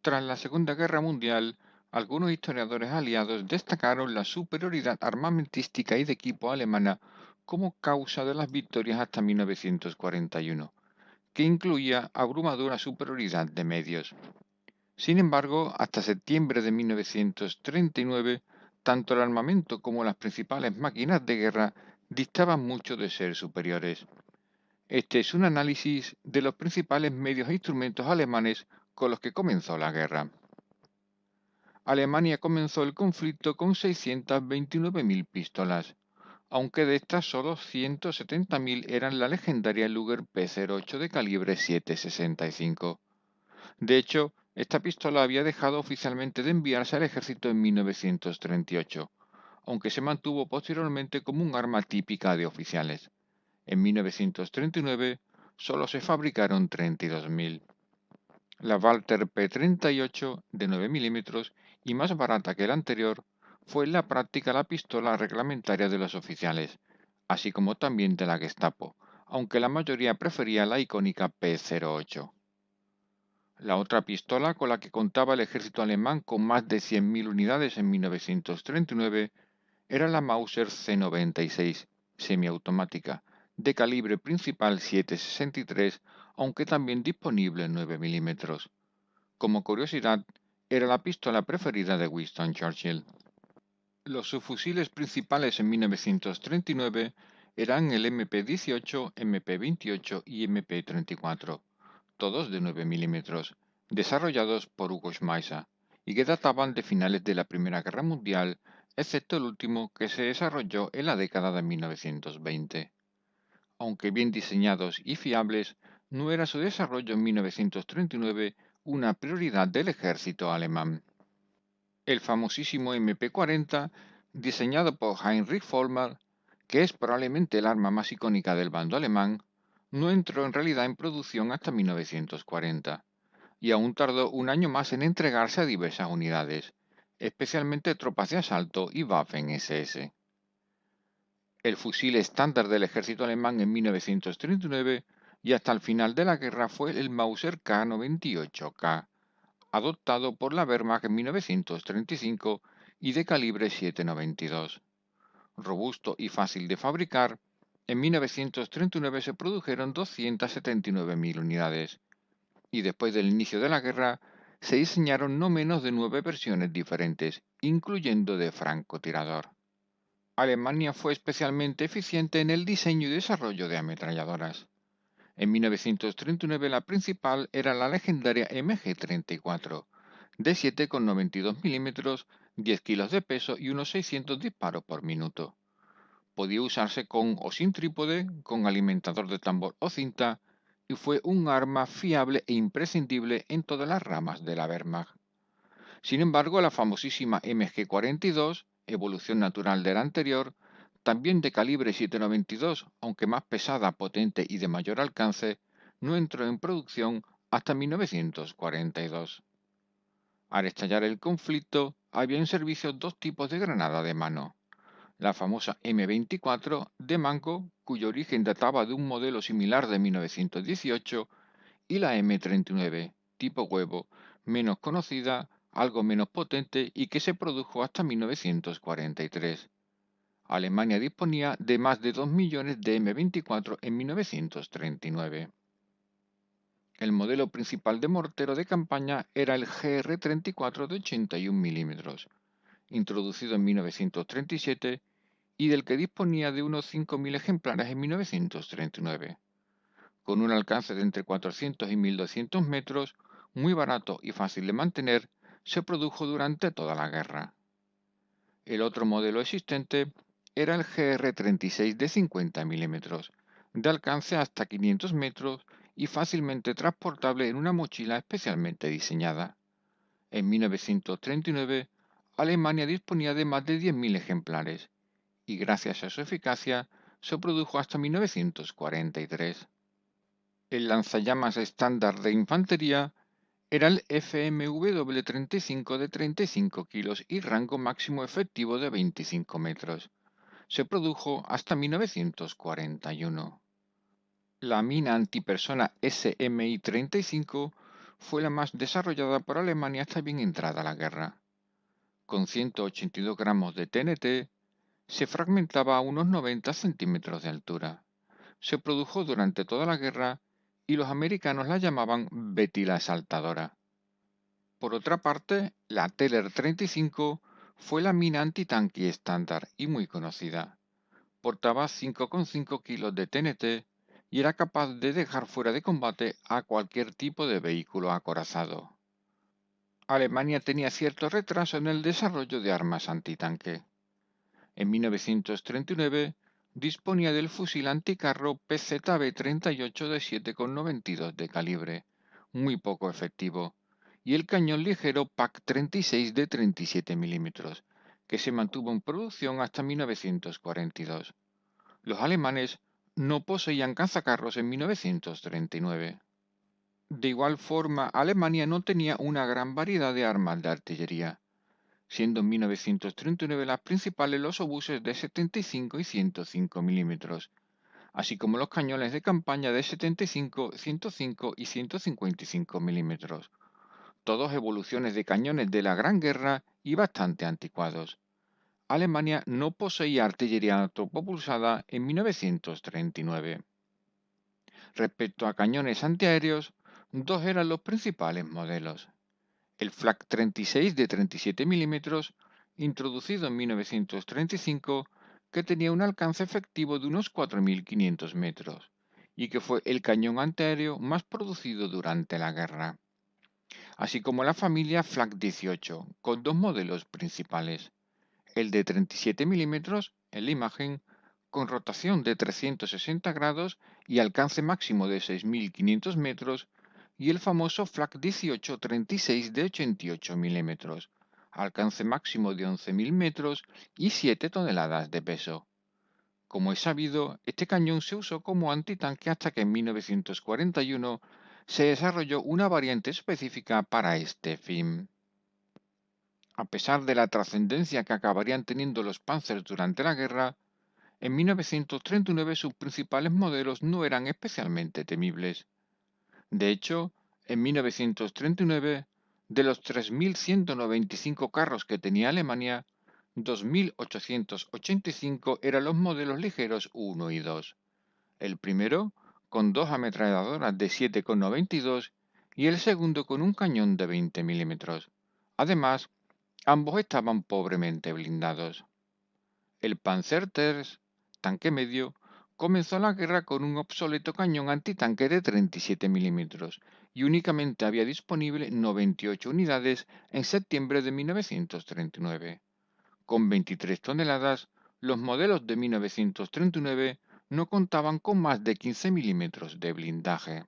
Tras la Segunda Guerra Mundial, algunos historiadores aliados destacaron la superioridad armamentística y de equipo alemana como causa de las victorias hasta 1941, que incluía abrumadora superioridad de medios. Sin embargo, hasta septiembre de 1939, tanto el armamento como las principales máquinas de guerra distaban mucho de ser superiores. Este es un análisis de los principales medios e instrumentos alemanes con los que comenzó la guerra. Alemania comenzó el conflicto con 629.000 pistolas, aunque de estas solo 170.000 eran la legendaria Luger P-08 de calibre 7,65. De hecho, esta pistola había dejado oficialmente de enviarse al ejército en 1938, aunque se mantuvo posteriormente como un arma típica de oficiales. En 1939 solo se fabricaron 32.000. La Walther P-38 de 9 milímetros y más barata que la anterior, fue en la práctica la pistola reglamentaria de los oficiales, así como también de la Gestapo, aunque la mayoría prefería la icónica P-08. La otra pistola con la que contaba el ejército alemán con más de 100.000 unidades en 1939 era la Mauser C-96, semiautomática, de calibre principal 7,63, aunque también disponible en 9 milímetros. Como curiosidad, era la pistola preferida de Winston Churchill. Los subfusiles principales en 1939 eran el MP-18, MP-28 y MP-34, todos de 9 milímetros, desarrollados por Hugo Schmeisser, y que databan de finales de la Primera Guerra Mundial, excepto el último que se desarrolló en la década de 1920. Aunque bien diseñados y fiables, no era su desarrollo en 1939 una prioridad del ejército alemán. El famosísimo MP-40, diseñado por Heinrich Vollmar, que es probablemente el arma más icónica del bando alemán, no entró en realidad en producción hasta 1940, y aún tardó un año más en entregarse a diversas unidades, especialmente tropas de asalto y Waffen-SS. El fusil estándar del ejército alemán en 1939 y hasta el final de la guerra fue el Mauser K98K, adoptado por la Wehrmacht en 1935 y de calibre 7,92. Robusto y fácil de fabricar, en 1939 se produjeron 279.000 unidades, y después del inicio de la guerra se diseñaron no menos de 9 versiones diferentes, incluyendo de francotirador. Alemania fue especialmente eficiente en el diseño y desarrollo de ametralladoras. En 1939 la principal era la legendaria MG-34, de 7,92 milímetros, 10 kilos de peso y unos 600 disparos por minuto. Podía usarse con o sin trípode, con alimentador de tambor o cinta, y fue un arma fiable e imprescindible en todas las ramas de la Wehrmacht. Sin embargo, la famosísima MG-42, evolución natural de la anterior, también de calibre 7,92, aunque más pesada, potente y de mayor alcance, no entró en producción hasta 1942. Al estallar el conflicto, había en servicio dos tipos de granada de mano: la famosa M24 de mango, cuyo origen databa de un modelo similar de 1918, y la M39, tipo huevo, menos conocida, algo menos potente y que se produjo hasta 1943. Alemania disponía de más de 2 millones de M24 en 1939. El modelo principal de mortero de campaña era el GR-34 de 81 milímetros, introducido en 1937 y del que disponía de unos 5.000 ejemplares en 1939. Con un alcance de entre 400 y 1.200 metros, muy barato y fácil de mantener, se produjo durante toda la guerra. El otro modelo existente era el GR-36 de 50 milímetros, de alcance hasta 500 metros y fácilmente transportable en una mochila especialmente diseñada. En 1939, Alemania disponía de más de 10.000 ejemplares, y gracias a su eficacia, se produjo hasta 1943. El lanzallamas estándar de infantería era el FMW-35 de 35 kilos y rango máximo efectivo de 25 metros. Se produjo hasta 1941. La mina antipersona SMI-35 fue la más desarrollada por Alemania hasta bien entrada la guerra. Con 182 gramos de TNT, se fragmentaba a unos 90 centímetros de altura. Se produjo durante toda la guerra y los americanos la llamaban Betty la Saltadora. Por otra parte, la Teller 35 fue la mina antitanque estándar y muy conocida. Portaba 5,5 kilos de TNT y era capaz de dejar fuera de combate a cualquier tipo de vehículo acorazado. Alemania tenía cierto retraso en el desarrollo de armas antitanque. En 1939 disponía del fusil anticarro PZB-38 de 7,92 de calibre, muy poco efectivo, y el cañón ligero PAC-36 de 37 milímetros, que se mantuvo en producción hasta 1942. Los alemanes no poseían cazacarros en 1939. De igual forma, Alemania no tenía una gran variedad de armas de artillería, siendo en 1939 las principales los obuses de 75 y 105 milímetros, así como los cañones de campaña de 75, 105 y 155 milímetros, todos evoluciones de cañones de la Gran Guerra y bastante anticuados. Alemania no poseía artillería autopropulsada en 1939. Respecto a cañones antiaéreos, dos eran los principales modelos. El Flak 36 de 37 milímetros, introducido en 1935, que tenía un alcance efectivo de unos 4.500 metros y que fue el cañón antiaéreo más producido durante la guerra, así como la familia Flak 18, con dos modelos principales. El de 37 milímetros, en la imagen, con rotación de 360 grados y alcance máximo de 6.500 metros, y el famoso Flak 18-36 de 88 milímetros, alcance máximo de 11.000 metros y 7 toneladas de peso. Como es sabido, este cañón se usó como antitanque hasta que en 1941 se desarrolló una variante específica para este fin. A pesar de la trascendencia que acabarían teniendo los Panzers durante la guerra, en 1939 sus principales modelos no eran especialmente temibles. De hecho, en 1939, de los 3.195 carros que tenía Alemania, 2.885 eran los modelos ligeros 1 y 2. El primero con dos ametralladoras de 7,92 y el segundo con un cañón de 20 milímetros. Además, ambos estaban pobremente blindados. El Panzer III, tanque medio, comenzó la guerra con un obsoleto cañón antitanque de 37 milímetros y únicamente había disponible 98 unidades en septiembre de 1939. Con 23 toneladas, los modelos de 1939 no contaban con más de 15 milímetros de blindaje.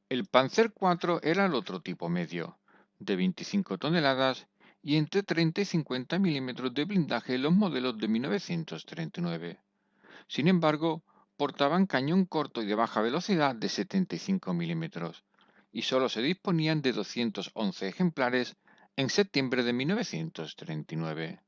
El Panzer IV era el otro tipo medio, de 25 toneladas y entre 30 y 50 milímetros de blindaje en los modelos de 1939. Sin embargo, portaban cañón corto y de baja velocidad de 75 milímetros y solo se disponían de 211 ejemplares en septiembre de 1939.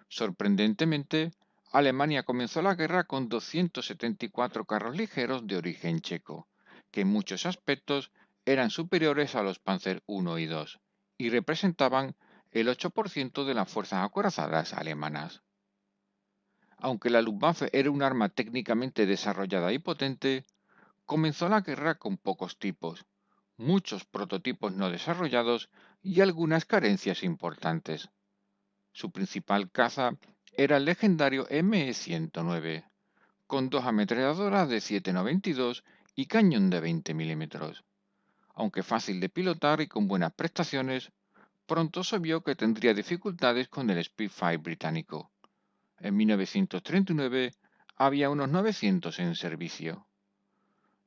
Sorprendentemente, Alemania comenzó la guerra con 274 carros ligeros de origen checo, que en muchos aspectos eran superiores a los Panzer I y II, y representaban el 8% de las fuerzas acorazadas alemanas. Aunque la Luftwaffe era un arma técnicamente desarrollada y potente, comenzó la guerra con pocos tipos, muchos prototipos no desarrollados y algunas carencias importantes. Su principal caza era el legendario ME-109, con dos ametralladoras de 7,92 y cañón de 20 milímetros. Aunque fácil de pilotar y con buenas prestaciones, pronto se vio que tendría dificultades con el Spitfire británico. En 1939 había unos 900 en servicio.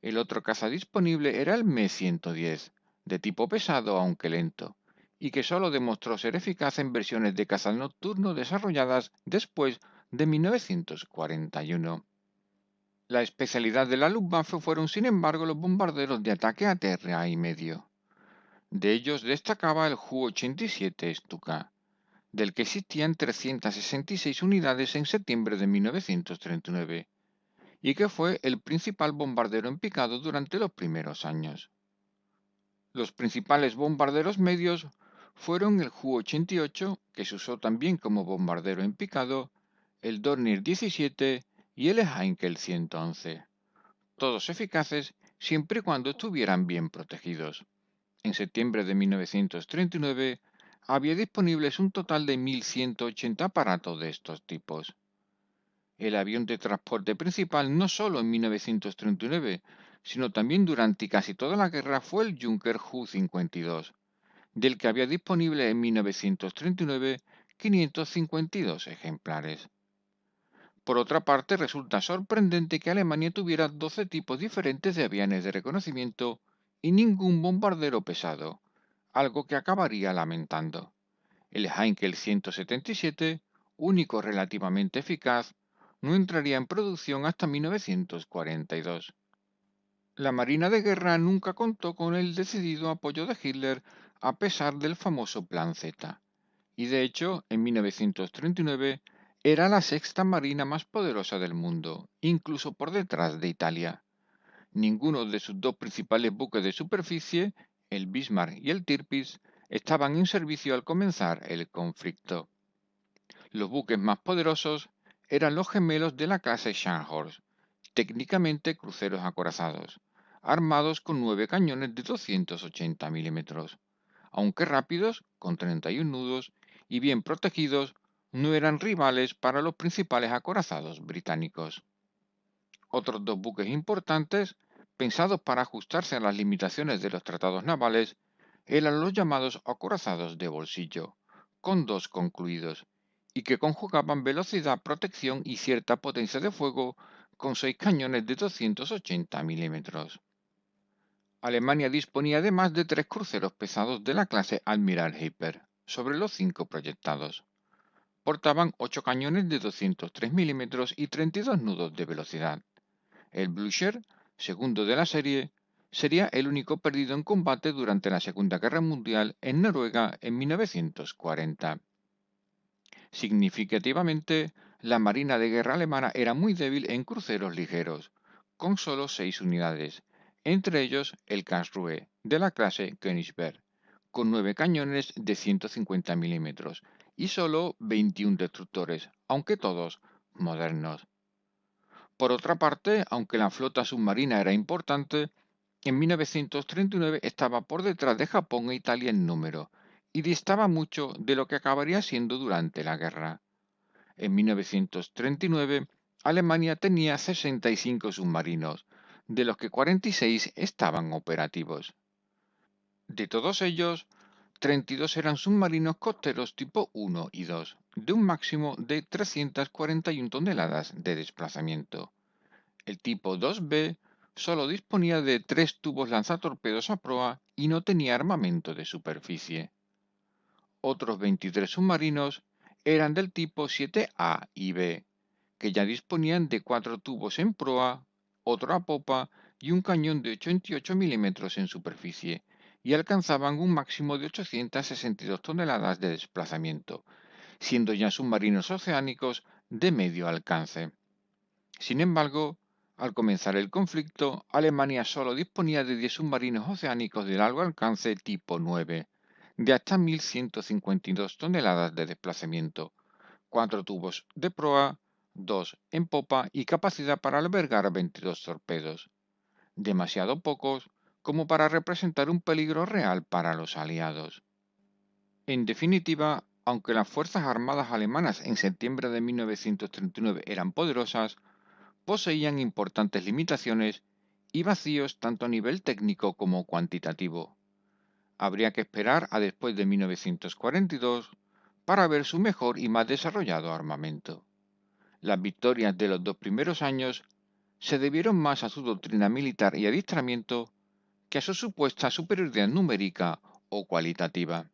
El otro caza disponible era el Me-110, de tipo pesado aunque lento, y que solo demostró ser eficaz en versiones de caza nocturno desarrolladas después de 1941. La especialidad de la Luftwaffe fueron sin embargo los bombarderos de ataque a tierra y medio. De ellos destacaba el Ju-87 Stuka, del que existían 366 unidades en septiembre de 1939, y que fue el principal bombardero en picado durante los primeros años. Los principales bombarderos medios fueron el Ju-88, que se usó también como bombardero en picado, el Dornier 17 y el Heinkel 111, todos eficaces siempre y cuando estuvieran bien protegidos. En septiembre de 1939 había disponibles un total de 1.180 aparatos de estos tipos. El avión de transporte principal no solo en 1939, sino también durante casi toda la guerra fue el Junkers Ju-52, del que había disponible en 1939 552 ejemplares. Por otra parte, resulta sorprendente que Alemania tuviera 12 tipos diferentes de aviones de reconocimiento y ningún bombardero pesado, algo que acabaría lamentando. El Heinkel 177, único relativamente eficaz, no entraría en producción hasta 1942. La Marina de Guerra nunca contó con el decidido apoyo de Hitler a pesar del famoso Plan Z, y de hecho, en 1939 era la sexta marina más poderosa del mundo, incluso por detrás de Italia. Ninguno de sus dos principales buques de superficie, el Bismarck y el Tirpitz, estaban en servicio al comenzar el conflicto. Los buques más poderosos eran los gemelos de la clase Scharnhorst, técnicamente cruceros acorazados, armados con 9 cañones de 280 milímetros. Aunque rápidos, con 31 nudos, y bien protegidos, no eran rivales para los principales acorazados británicos. Otros dos buques importantes, pensados para ajustarse a las limitaciones de los tratados navales, eran los llamados acorazados de bolsillo, con dos concluidos, y que conjugaban velocidad, protección y cierta potencia de fuego con 6 cañones de 280 milímetros. Alemania disponía además de 3 cruceros pesados de la clase Admiral Hyper, sobre los 5 proyectados. Portaban 8 cañones de 203 milímetros y 32 nudos de velocidad. El Blücher, segundo de la serie, sería el único perdido en combate durante la Segunda Guerra Mundial en Noruega en 1940. Significativamente, la Marina de Guerra alemana era muy débil en cruceros ligeros, con solo 6 unidades, entre ellos el Karlsruhe, de la clase Königsberg, con 9 cañones de 150 milímetros y solo 21 destructores, aunque todos modernos. Por otra parte, aunque la flota submarina era importante, en 1939 estaba por detrás de Japón e Italia en número, y distaba mucho de lo que acabaría siendo durante la guerra. En 1939, Alemania tenía 65 submarinos, de los que 46 estaban operativos. De todos ellos, 32 eran submarinos costeros tipo 1 y 2, de un máximo de 341 toneladas de desplazamiento. El tipo 2B solo disponía de 3 tubos lanzatorpedos a proa y no tenía armamento de superficie. Otros 23 submarinos eran del tipo 7A y B, que ya disponían de 4 tubos en proa, otro a popa y un cañón de 88 milímetros en superficie, y alcanzaban un máximo de 862 toneladas de desplazamiento, siendo ya submarinos oceánicos de medio alcance. Sin embargo, al comenzar el conflicto, Alemania solo disponía de 10 submarinos oceánicos de largo alcance tipo 9, de hasta 1.152 toneladas de desplazamiento, 4 tubos de proa, 2 en popa y capacidad para albergar 22 torpedos, demasiado pocos como para representar un peligro real para los aliados. En definitiva, aunque las Fuerzas Armadas alemanas en septiembre de 1939 eran poderosas, poseían importantes limitaciones y vacíos tanto a nivel técnico como cuantitativo. Habría que esperar a después de 1942 para ver su mejor y más desarrollado armamento. Las victorias de los 2 primeros años se debieron más a su doctrina militar y adiestramiento que a su supuesta superioridad numérica o cualitativa.